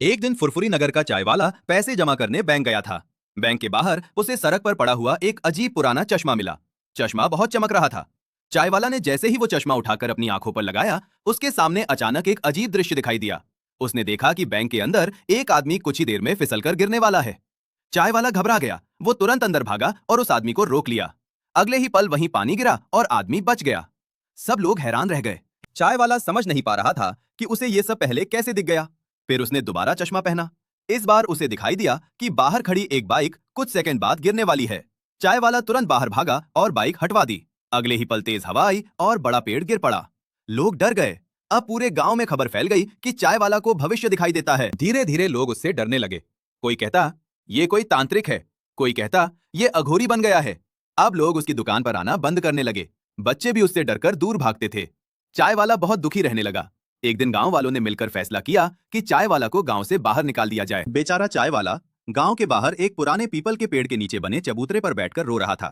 एक दिन फुरफुरी नगर का चाय वाला पैसे जमा करने बैंक गया था। बैंक के बाहर उसे सड़क पर पड़ा हुआ एक अजीब पुराना चश्मा मिला। चश्मा बहुत चमक रहा था। चाय वाला ने जैसे ही वो चश्मा उठाकर अपनी आंखों पर लगाया, उसके सामने अचानक एक अजीब दृश्य दिखाई दिया। उसने देखा कि बैंक के अंदर एक आदमी कुछ ही देर में फिसलकर गिरने वाला है। चाय वाला घबरा गया। वो तुरंत अंदर भागा और उस आदमी को रोक लिया। अगले ही पल वहीं पानी गिरा और आदमी बच गया। सब लोग हैरान रह गए। चाय वाला समझ नहीं पा रहा था कि उसे ये सब पहले कैसे दिख गया। फिर उसने दोबारा चश्मा पहना। इस बार उसे दिखाई दिया कि बाहर खड़ी एक बाइक कुछ सेकंड बाद गिरने वाली है। चाय वाला तुरंत बाहर भागा और बाइक हटवा दी। अगले ही पल तेज हवा आई और बड़ा पेड़ गिर पड़ा। लोग डर गए। अब पूरे गांव में खबर फैल गई कि चाय वाला को भविष्य दिखाई देता है। धीरे धीरे लोग उससे डरने लगे। कोई कहता ये कोई तांत्रिक है, कोई कहता ये अघोरी बन गया है। अब लोग उसकी दुकान पर आना बंद करने लगे। बच्चे भी उससे डरकर दूर भागते थे। चाय वाला बहुत दुखी रहने लगा। एक दिन गांव वालों ने मिलकर फैसला किया कि चाय वाला को गांव से बाहर निकाल दिया जाए। बेचारा चाय वाला गांव के बाहर एक पुराने पीपल के पेड़ के नीचे बने चबूतरे पर बैठकर रो रहा था।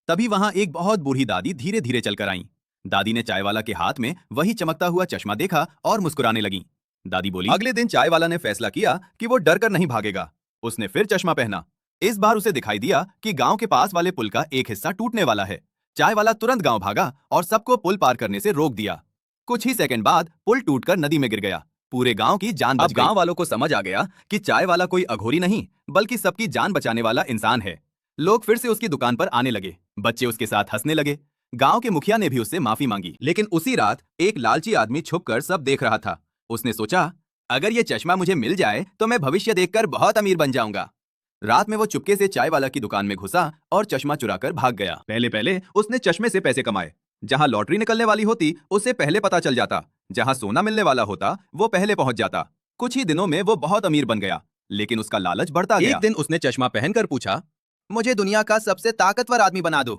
तभी वहां एक बहुत बूढ़ी दादी धीरे धीरे चलकर आईं। दादी ने चाय वाला के हाथ में वही चमकता हुआ चश्मा देखा और मुस्कुराने लगी। दादी बोली, अगले दिन चाय वाला ने फैसला किया कि वो डर कर नहीं भागेगा। उसने फिर चश्मा पहना। इस बार उसे दिखाई दिया कि गांव के पास वाले पुल का एक हिस्सा टूटने वाला है। चाय वाला तुरंत गांव भागा और सबको पुल पार करने से रोक दिया। कुछ ही सेकंड बाद पुल टूटकर नदी में गिर गया। पूरे गांव की जान बच गई। गांव वालों को समझ आ गया कि चाय वाला कोई अघोरी नहीं, बल्कि सबकी जान बचाने वाला इंसान है। लोग फिर से उसकी दुकान पर आने लगे। बच्चे उसके साथ हंसने लगे। गांव के मुखिया ने भी उससे माफी मांगी। लेकिन उसी रात एक लालची आदमी छुपकर सब देख रहा था। उसने सोचा, अगर ये चश्मा मुझे मिल जाए तो मैं भविष्य देखकर बहुत अमीर बन जाऊंगा। रात में वो चुपके से चाय वाला की दुकान में घुसा और चश्मा चुराकर भाग गया। पहले पहले उसने चश्मे से पैसे कमाए। जहां लॉटरी निकलने वाली होती उसे पहले पता चल जाता। जहां सोना मिलने वाला होता वो पहले पहुंच जाता। कुछ ही दिनों में वो बहुत अमीर बन गया। लेकिन उसका लालच बढ़ता गया। एक दिन उसने चश्मा पहनकर पूछा, मुझे दुनिया का सबसे ताकतवर आदमी बना दो।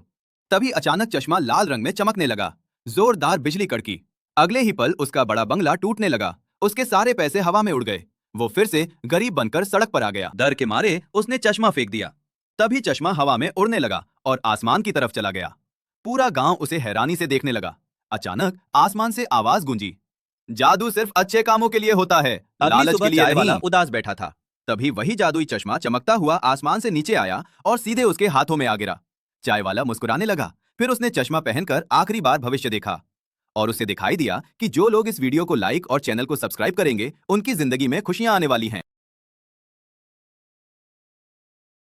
तभी अचानक चश्मा लाल रंग में चमकने लगा। जोरदार बिजली कड़की। अगले ही पल उसका बड़ा बंगला टूटने लगा। उसके सारे पैसे हवा में उड़ गए। वो फिर से गरीब बनकर सड़क पर आ गया। डर के मारे उसने चश्मा फेंक दिया। तभी चश्मा हवा में उड़ने लगा और आसमान की तरफ चला गया। पूरा गांव उसे हैरानी से देखने लगा। अचानक आसमान से आवाज गूंजी, जादू सिर्फ अच्छे कामों के लिए होता है, लालच के लिए नहीं। उदास बैठा था। तभी वही जादुई चश्मा चमकता हुआ आसमान से नीचे आया और सीधे उसके हाथों में आ गिरा। चाय वाला मुस्कुराने लगा। फिर उसने चश्मा पहनकर आखिरी बार भविष्य देखा और उसे दिखाई दिया कि जो लोग इस वीडियो को लाइक और चैनल को सब्सक्राइब करेंगे उनकी जिंदगी में खुशियां आने वाली हैं।